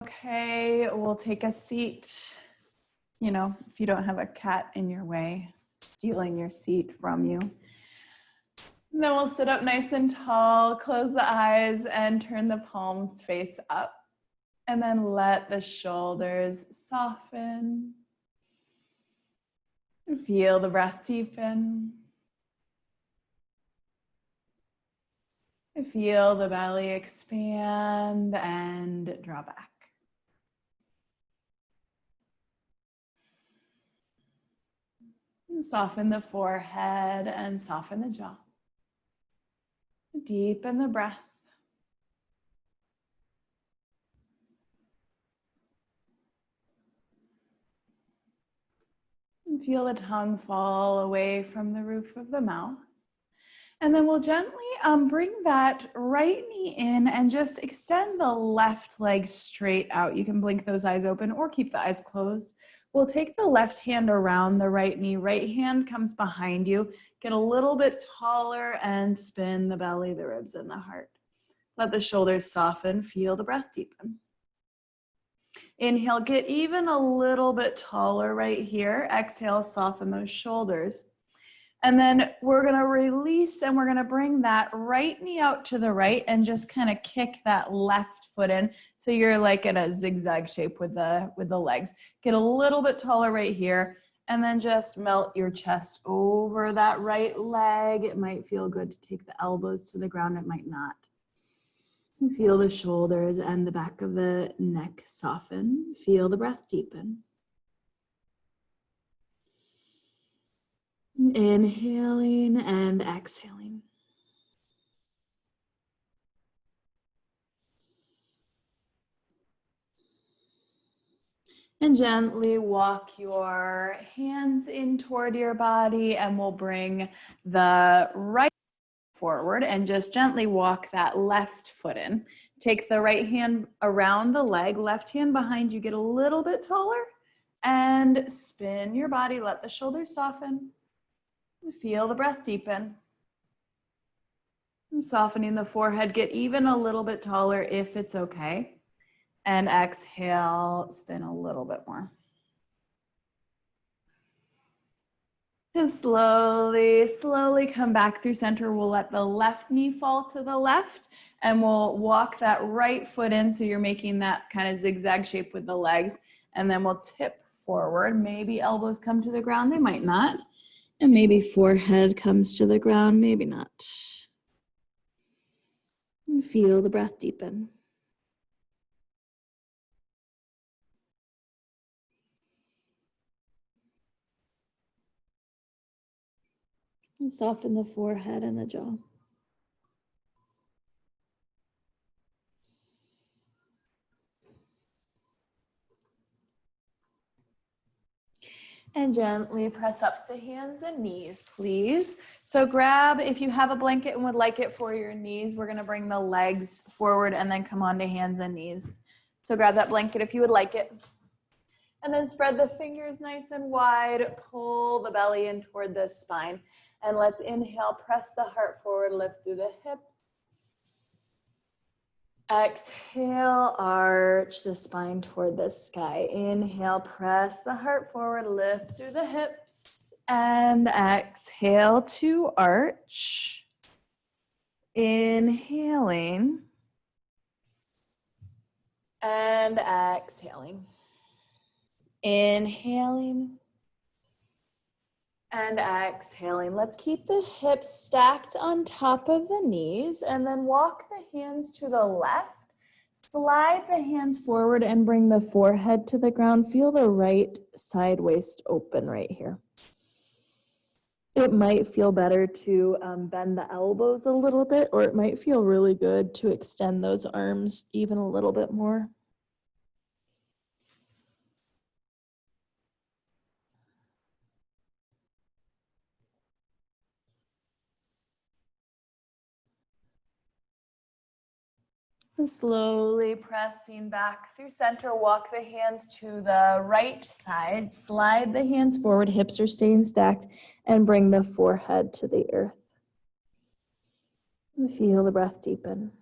Okay, we'll take a seat. You know, if you don't have a cat in your way, stealing your seat from you. And then we'll sit up nice and tall, close the eyes, and turn the palms face up. And then let the shoulders soften. Feel the breath deepen. Feel the belly expand and draw back. And soften the forehead and soften the jaw. Deepen the breath. And feel the tongue fall away from the roof of the mouth. And then we'll gently bring that right knee in and just extend the left leg straight out. You can blink those eyes open or keep the eyes closed. We'll take the left hand around the right knee. Right hand comes behind you. Get a little bit taller and spin the belly, the ribs, and the heart. Let the shoulders soften. Feel the breath deepen. Inhale, get even a little bit taller right here. Exhale, soften those shoulders. And then we're gonna release and we're gonna bring that right knee out to the right and just kind of kick that left foot in. So you're like in a zigzag shape with the legs. Get a little bit taller right here and then just melt your chest over that right leg. It might feel good to take the elbows to the ground, it might not. And feel the shoulders and the back of the neck soften. Feel the breath deepen. Inhaling and exhaling. And gently walk your hands in toward your body, and we'll bring the right forward and just gently walk that left foot in. Take the right hand around the leg, left hand behind you, get a little bit taller, and spin your body, let the shoulders soften. Feel the breath deepen. And softening the forehead, get even a little bit taller if it's okay. And exhale, spin a little bit more. And slowly come back through center. We'll let the left knee fall to the left and we'll walk that right foot in so you're making that kind of zigzag shape with the legs. And then we'll tip forward. Maybe elbows come to the ground, they might not. And maybe forehead comes to the ground, maybe not. And feel the breath deepen. And soften the forehead and the jaw. And gently press up to hands and knees, please. So grab, if you have a blanket and would like it for your knees, we're gonna bring the legs forward and then come on to hands and knees. So grab that blanket if you would like it. And then spread the fingers nice and wide, pull the belly in toward the spine. And let's inhale, press the heart forward, lift through the hips. Exhale, arch the spine toward the sky. Inhale, press the heart forward, lift through the hips. And exhale to arch. Inhaling. And exhaling. Inhaling. And exhaling. Let's keep the hips stacked on top of the knees and then walk the hands to the left. Slide the hands forward and bring the forehead to the ground. Feel the right side waist open right here. It might feel better to bend the elbows a little bit, or it might feel really good to extend those arms even a little bit more. And slowly pressing back through center, walk the hands to the right side, slide the hands forward, hips are staying stacked, and bring the forehead to the earth. And feel the breath deepen.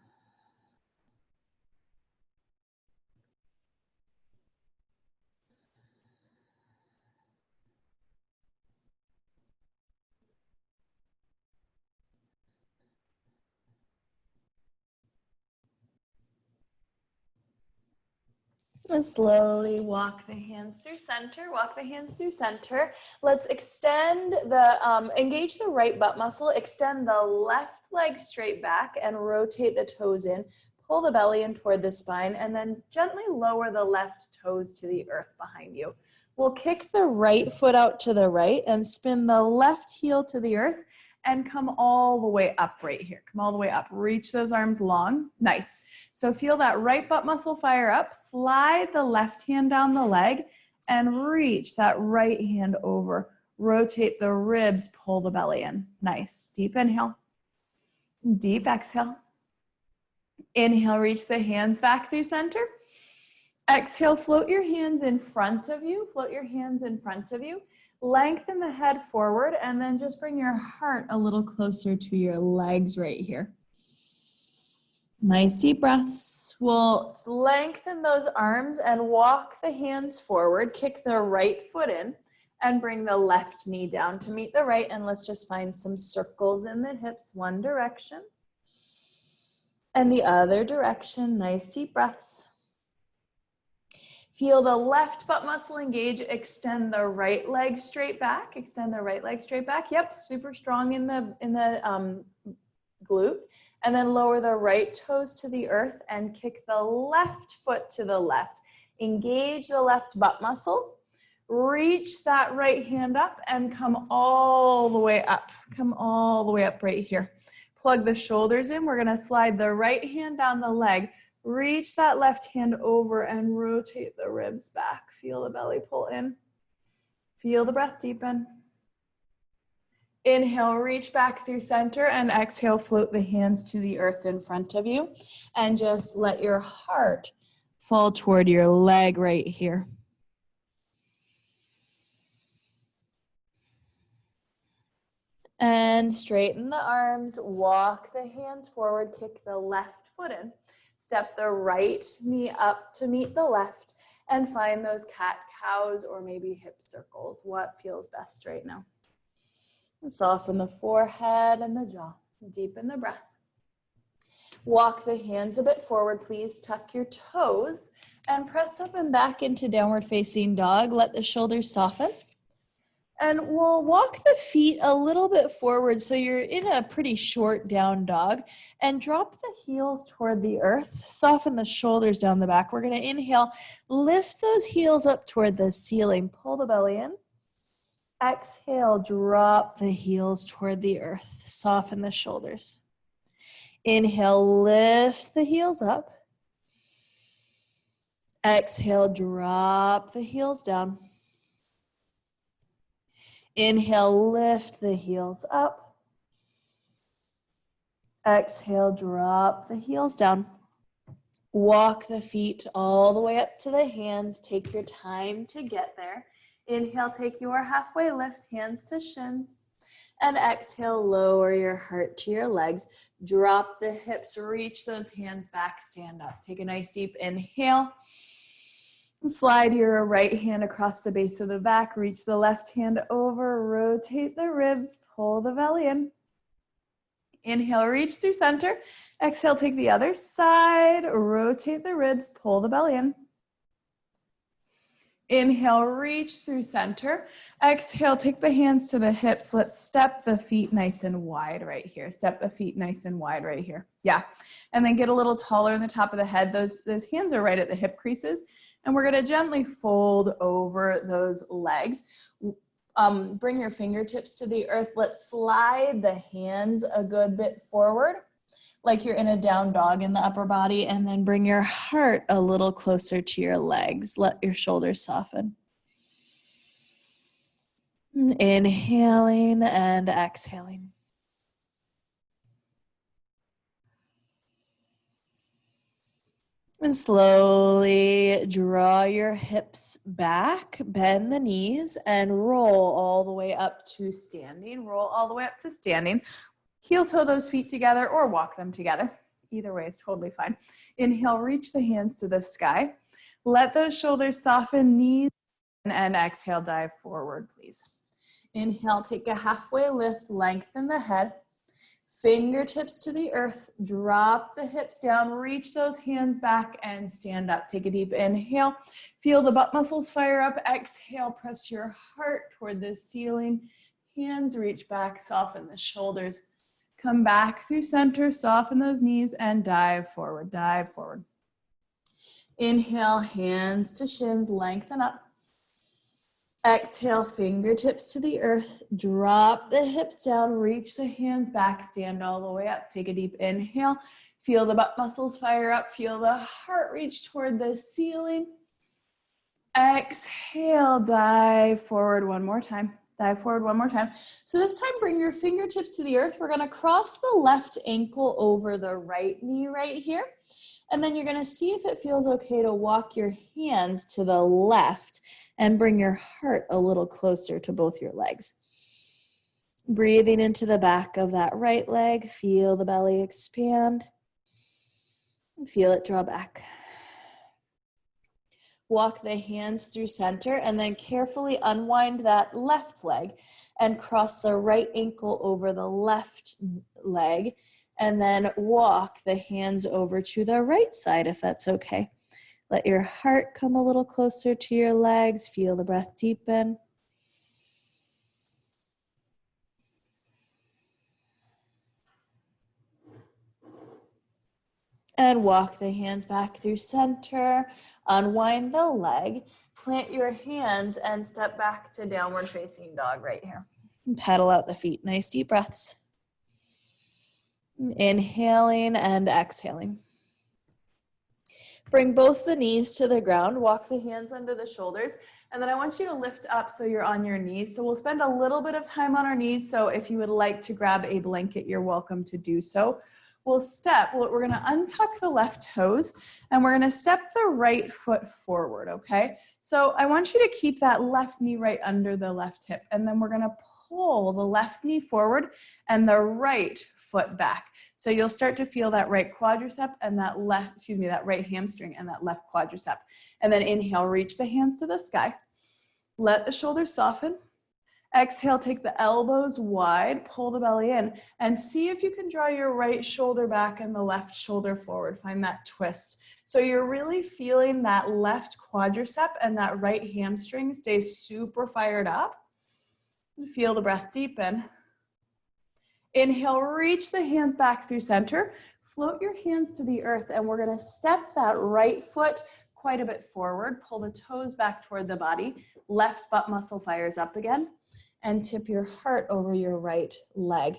And slowly walk the hands through center, walk the hands through center. Let's extend engage the right butt muscle, extend the left leg straight back and rotate the toes in. Pull the belly in toward the spine and then gently lower the left toes to the earth behind you. We'll kick the right foot out to the right and spin the left heel to the earth and come all the way up right here. Come all the way up. Reach those arms long. Nice. So feel that right butt muscle fire up. Slide the left hand down the leg and reach that right hand over. Rotate the ribs, pull the belly in. Nice. Deep inhale. Deep exhale. Inhale, reach the hands back through center. Exhale, float your hands in front of you. Float your hands in front of you. Lengthen the head forward and then just bring your heart a little closer to your legs right here. Nice deep breaths. We'll lengthen those arms and walk the hands forward. Kick the right foot in and bring the left knee down to meet the right. And let's just find some circles in the hips. One direction and the other direction. Nice deep breaths. Feel the left butt muscle engage. Extend the right leg straight back. Extend the right leg straight back. Yep, super strong in the glute. And then lower the right toes to the earth and kick the left foot to the left. Engage the left butt muscle. Reach that right hand up and come all the way up. Come all the way up right here. Plug the shoulders in. We're going to slide the right hand down the leg. Reach that left hand over and rotate the ribs back. Feel the belly pull in. Feel the breath deepen. Inhale, reach back through center and exhale, float the hands to the earth in front of you and just let your heart fall toward your leg right here. And straighten the arms, walk the hands forward, kick the left foot in. Step the right knee up to meet the left and find those cat-cows or maybe hip circles. What feels best right now? And soften the forehead and the jaw. Deepen the breath. Walk the hands a bit forward, please. Tuck your toes and press up and back into downward facing dog. Let the shoulders soften. And we'll walk the feet a little bit forward so you're in a pretty short down dog and drop the heels toward the earth. Soften the shoulders down the back. We're going to inhale, lift those heels up toward the ceiling. Pull the belly in. Exhale, drop the heels toward the earth. Soften the shoulders. Inhale, lift the heels up. Exhale, drop the heels down. Inhale, lift the heels up. Exhale, drop the heels down. Walk the feet all the way up to the hands. Take your time to get there. Inhale, take your halfway lift, hands to shins. And exhale, lower your heart to your legs. Drop the hips, reach those hands back, stand up. Take a nice deep inhale. Slide your right hand across the base of the back, reach the left hand over, rotate the ribs, pull the belly in. Inhale, reach through center. Exhale, take the other side, rotate the ribs, pull the belly in. Inhale, reach through center. Exhale, take the hands to the hips. Let's step the feet nice and wide right here. Step the feet nice and wide right here. Yeah. And then get a little taller in the top of the head. Those hands are right at the hip creases. And we're going to gently fold over those legs. Bring your fingertips to the earth. Let's slide the hands a good bit forward, like you're in a down dog in the upper body, and then bring your heart a little closer to your legs. Let your shoulders soften. Inhaling and exhaling. And slowly draw your hips back, bend the knees, and roll all the way up to standing. Roll all the way up to standing. Heel toe those feet together or walk them together. Either way is totally fine. Inhale, reach the hands to the sky. Let those shoulders soften, knees, and exhale, dive forward, please. Inhale, take a halfway lift, lengthen the head. Fingertips to the earth, drop the hips down, reach those hands back and stand up. Take a deep inhale, feel the butt muscles fire up. Exhale, press your heart toward the ceiling. Hands reach back, soften the shoulders. Come back through center, soften those knees and dive forward, dive forward. Inhale, hands to shins, lengthen up. Exhale, fingertips to the earth, drop the hips down, reach the hands back, stand all the way up. Take a deep inhale, feel the butt muscles fire up, feel the heart reach toward the ceiling. Exhale, dive forward one more time. Dive forward one more time. So this time, bring your fingertips to the earth. We're gonna cross the left ankle over the right knee right here. And then you're gonna see if it feels okay to walk your hands to the left and bring your heart a little closer to both your legs. Breathing into the back of that right leg, feel the belly expand, and feel it draw back. Walk the hands through center and then carefully unwind that left leg and cross the right ankle over the left leg, and then walk the hands over to the right side if that's okay. Let your heart come a little closer to your legs. Feel the breath deepen. And walk the hands back through center. Unwind the leg. Plant your hands and step back to downward facing dog right here. And pedal out the feet. Nice deep breaths. Inhaling and exhaling. Bring both the knees to the ground. Walk the hands under the shoulders. And then I want you to lift up so you're on your knees. So we'll spend a little bit of time on our knees. So if you would like to grab a blanket, you're welcome to do so. We're going to untuck the left toes and we're going to step the right foot forward, okay? So I want you to keep that left knee right under the left hip, and then we're going to pull the left knee forward and the right foot back. So you'll start to feel that right quadricep and that right hamstring and that left quadricep. And then inhale, reach the hands to the sky. Let the shoulders soften. Exhale, take the elbows wide, pull the belly in, and see if you can draw your right shoulder back and the left shoulder forward. Find that twist. So you're really feeling that left quadricep and that right hamstring stay super fired up. Feel the breath deepen. Inhale, reach the hands back through center. Float your hands to the earth, and we're gonna step that right foot quite a bit forward. Pull the toes back toward the body. Left butt muscle fires up again. And tip your heart over your right leg.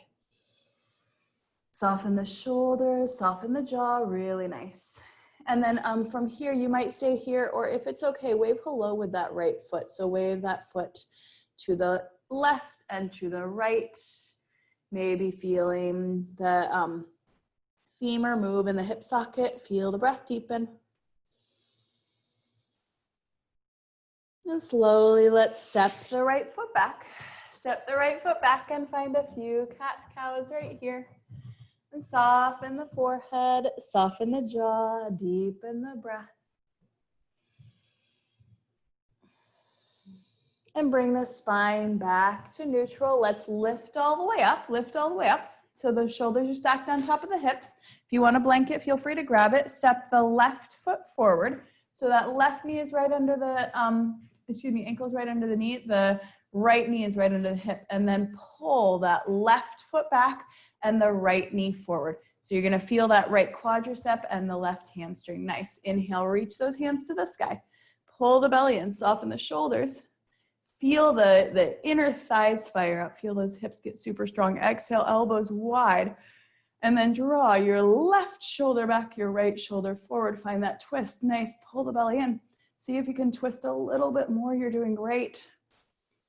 Soften the shoulders, soften the jaw, really nice. And then from here, you might stay here, or if it's okay, wave hello with that right foot. So wave that foot to the left and to the right. Maybe feeling the femur move in the hip socket. Feel the breath deepen. And slowly, let's step the right foot back. Step the right foot back and find a few cat-cows right here. And soften the forehead, soften the jaw, deepen the breath. And bring the spine back to neutral. Let's lift all the way up, So the shoulders are stacked on top of the hips. If you want a blanket, feel free to grab it. Step the left foot forward. So that left knee is right under the, ankle's right under the knee. The right knee is right under the hip, and then pull that left foot back and the right knee forward. So you're gonna feel that right quadricep and the left hamstring. Nice. Inhale, reach those hands to the sky. Pull the belly in, soften the shoulders. Feel the inner thighs fire up. Feel those hips get super strong. Exhale, elbows wide. And then draw your left shoulder back, your right shoulder forward. Find that twist. Nice. Pull the belly in. See if you can twist a little bit more. You're doing great.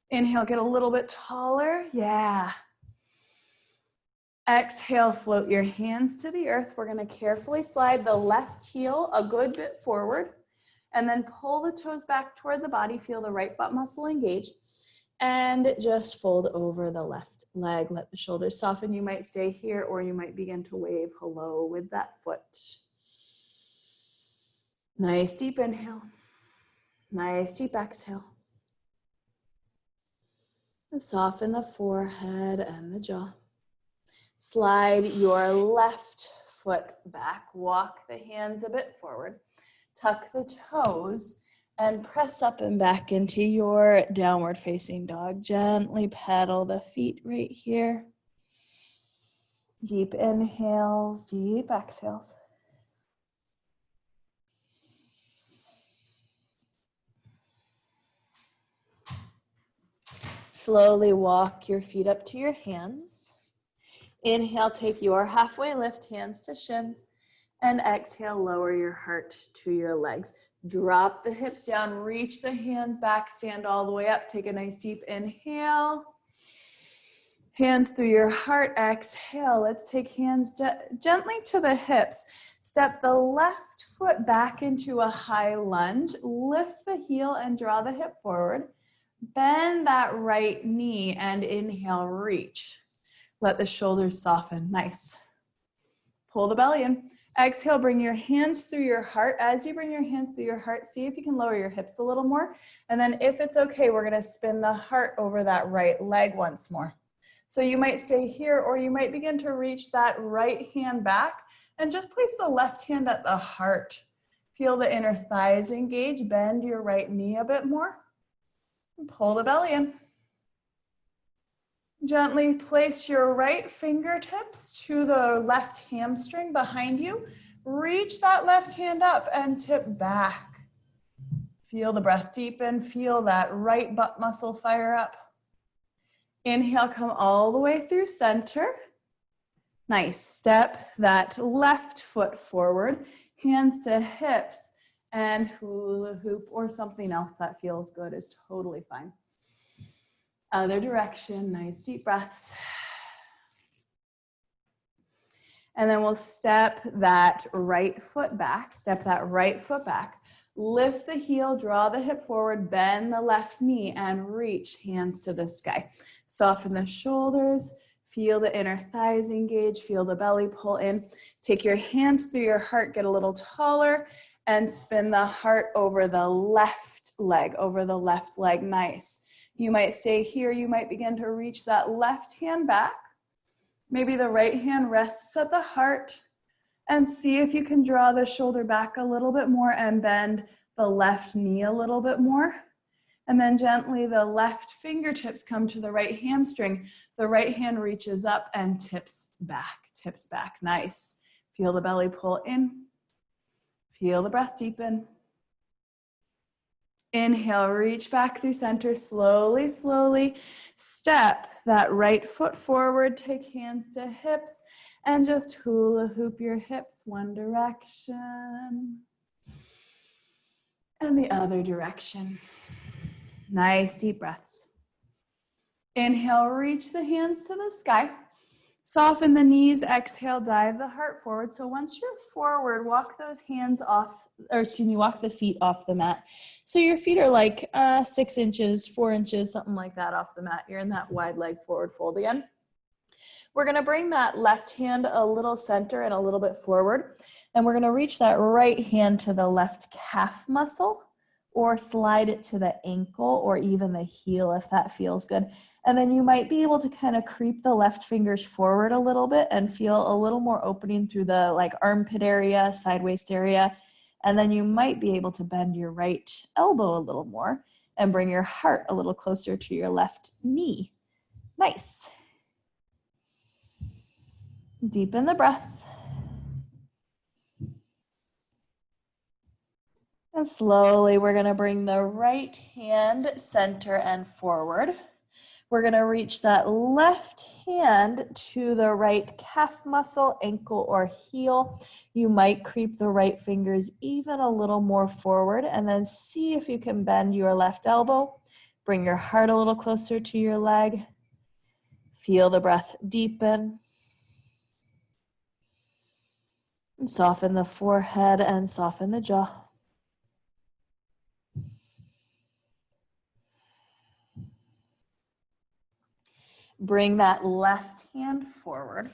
Inhale, get a little bit taller. Yeah. Exhale, float your hands to the earth. We're gonna carefully slide the left heel a good bit forward, and then pull the toes back toward the body. Feel the right butt muscle engage, and just fold over the left leg. Let the shoulders soften. You might stay here, or you might begin to wave hello with that foot. Nice deep inhale. Nice deep exhale. Soften the forehead and the jaw. Slide your left foot back. Walk the hands a bit forward. Tuck the toes and press up and back into your downward facing dog. Gently pedal the feet right here. Deep inhales, deep exhales. Slowly walk your feet up to your hands. Inhale, take your halfway lift, hands to shins, and exhale, lower your heart to your legs. Drop the hips down, reach the hands back, stand all the way up. Take a nice deep inhale. Hands through your heart, exhale. Let's take hands gently to the hips. Step the left foot back into a high lunge. Lift the heel and draw the hip forward. Bend that right knee and inhale, reach. Let the shoulders soften, nice. Pull the belly in. Exhale, bring your hands through your heart. As you bring your hands through your heart, see if you can lower your hips a little more. And then if it's okay, we're gonna spin the heart over that right leg once more. So you might stay here, or you might begin to reach that right hand back and just place the left hand at the heart. Feel the inner thighs engage. Bend your right knee a bit more. And pull the belly in. Gently place your right fingertips to the left hamstring behind you. Reach that left hand up and tip back. Feel the breath deepen. Feel that right butt muscle fire up. Inhale, come all the way through center. Nice. Step that left foot forward, hands to hips, and hula hoop or something else that feels good is totally fine. Other direction, nice deep breaths. And then we'll step that right foot back, lift the heel, draw the hip forward, bend the left knee, and reach hands to the sky. Soften the shoulders, feel the inner thighs engage, feel the belly pull in. Take your hands through your heart, get a little taller, and spin the heart over the left leg, nice. You might stay here, you might begin to reach that left hand back. Maybe the right hand rests at the heart, and see if you can draw the shoulder back a little bit more and bend the left knee a little bit more. And then gently the left fingertips come to the right hamstring. The right hand reaches up and tips back, nice. Feel the belly pull in. Feel the breath deepen. Inhale, reach back through center, slowly, slowly. Step that right foot forward, take hands to hips, and just hula hoop your hips one direction and the other direction. Nice deep breaths. Inhale, reach the hands to the sky. Soften the knees, exhale, dive the heart forward. So once you're forward, walk those hands off, walk the feet off the mat. So your feet are like 6 inches, 4 inches, something like that off the mat. You're in that wide leg forward fold again. We're gonna bring that left hand a little center and a little bit forward. And we're gonna reach that right hand to the left calf muscle, or slide it to the ankle or even the heel if that feels good. And then you might be able to kind of creep the left fingers forward a little bit and feel a little more opening through the like armpit area, side waist area. And then you might be able to bend your right elbow a little more and bring your heart a little closer to your left knee. Nice. Deepen the breath. And slowly, we're gonna bring the right hand center and forward. We're gonna reach that left hand to the right calf muscle, ankle, or heel. You might creep the right fingers even a little more forward, and then see if you can bend your left elbow. Bring your heart a little closer to your leg. Feel the breath deepen. And soften the forehead and soften the jaw. Bring that left hand forward,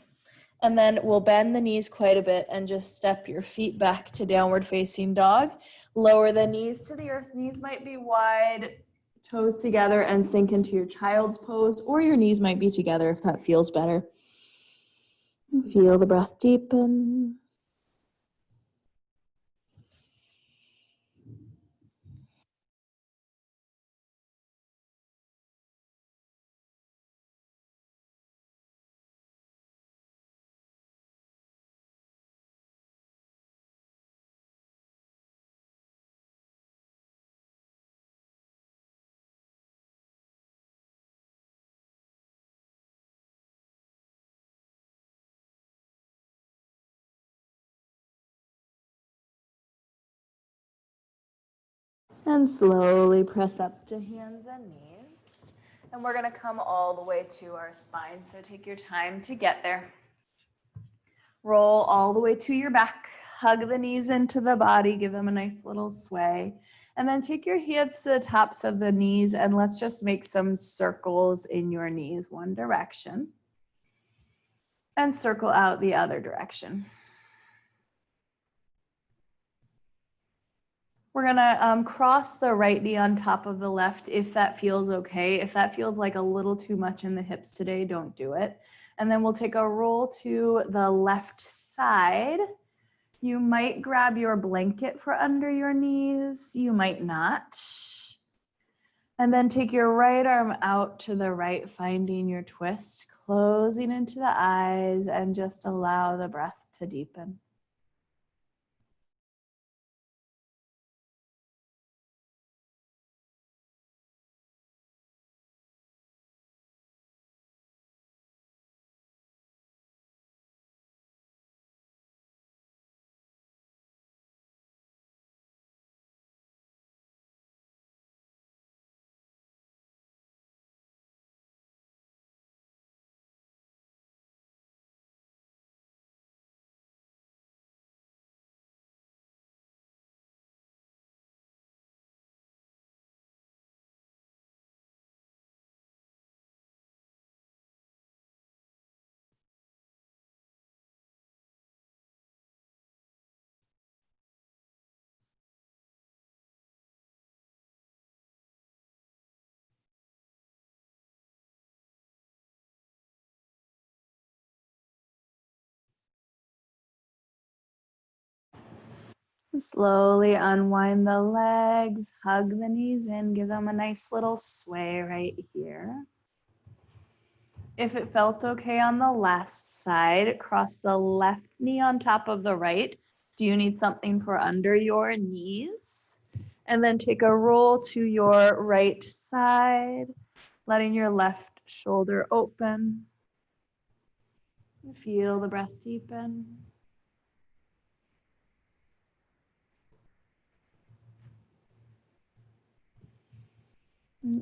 and then we'll bend the knees quite a bit and just step your feet back to downward facing dog. Lower the knees to the earth. Knees might be wide, toes together, and sink into your child's pose, or your knees might be together if that feels better. Feel the breath deepen. And slowly press up to hands and knees. And we're going to come all the way to our spine. So take your time to get there. Roll all the way to your back. Hug the knees into the body. Give them a nice little sway. And then take your hands to the tops of the knees and let's just make some circles in your knees, one direction. And circle out the other direction. We're gonna cross the right knee on top of the left if that feels okay. If that feels like a little too much in the hips today, don't do it. And then we'll take a roll to the left side. You might grab your blanket for under your knees. You might not. And then take your right arm out to the right, finding your twist, closing into the eyes, and just allow the breath to deepen. Slowly unwind the legs, hug the knees in, give them a nice little sway right here. If it felt okay on the left side, cross the left knee on top of the right. Do you need something for under your knees? And then take a roll to your right side, letting your left shoulder open. Feel the breath deepen.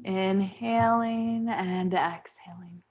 Inhaling and exhaling.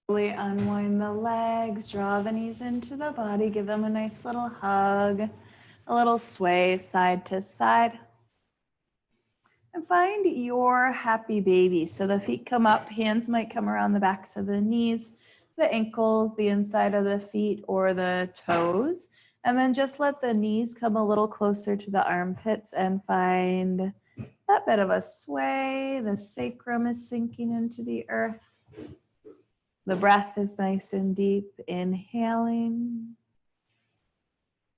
Slowly unwind the legs, draw the knees into the body, give them a nice little hug, a little sway side to side. And find your happy baby. So the feet come up, hands might come around the backs of the knees, the ankles, the inside of the feet, or the toes. And then just let the knees come a little closer to the armpits and find that bit of a sway. The sacrum is sinking into the earth. The breath is nice and deep, inhaling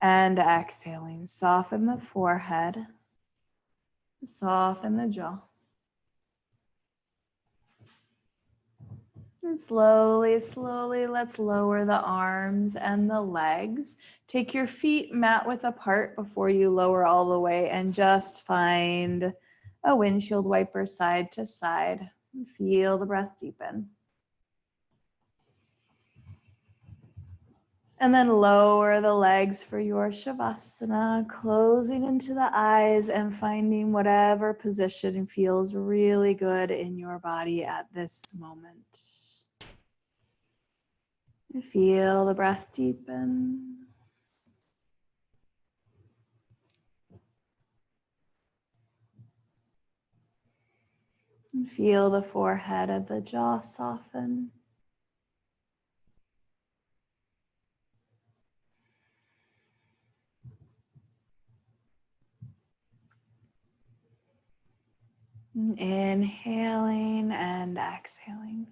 and exhaling. Soften the forehead, soften the jaw. And slowly, slowly, let's lower the arms and the legs. Take your feet mat width apart before you lower all the way and just find a windshield wiper side to side. Feel the breath deepen. And then lower the legs for your Shavasana, closing into the eyes and finding whatever position feels really good in your body at this moment. Feel the breath deepen. And feel the forehead and the jaw soften. Inhaling and exhaling.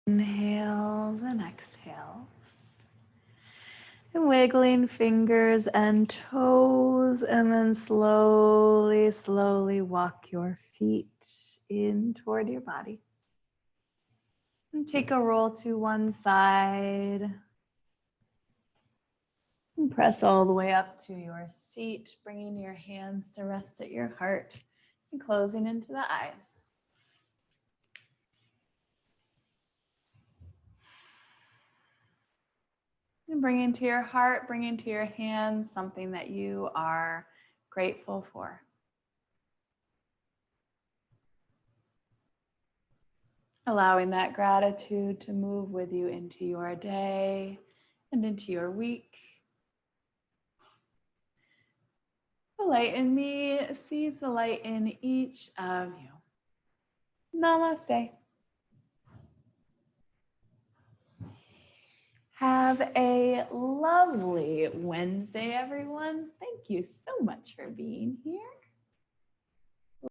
Inhales and exhales. And wiggling fingers and toes, and then slowly, slowly walk your feet in toward your body. And take a roll to one side. And press all the way up to your seat, bringing your hands to rest at your heart and closing into the eyes. And bring into your heart, bring into your hands something that you are grateful for. Allowing that gratitude to move with you into your day and into your week. The light in me sees the light in each of you. Namaste. Have a lovely Wednesday, everyone. Thank you so much for being here.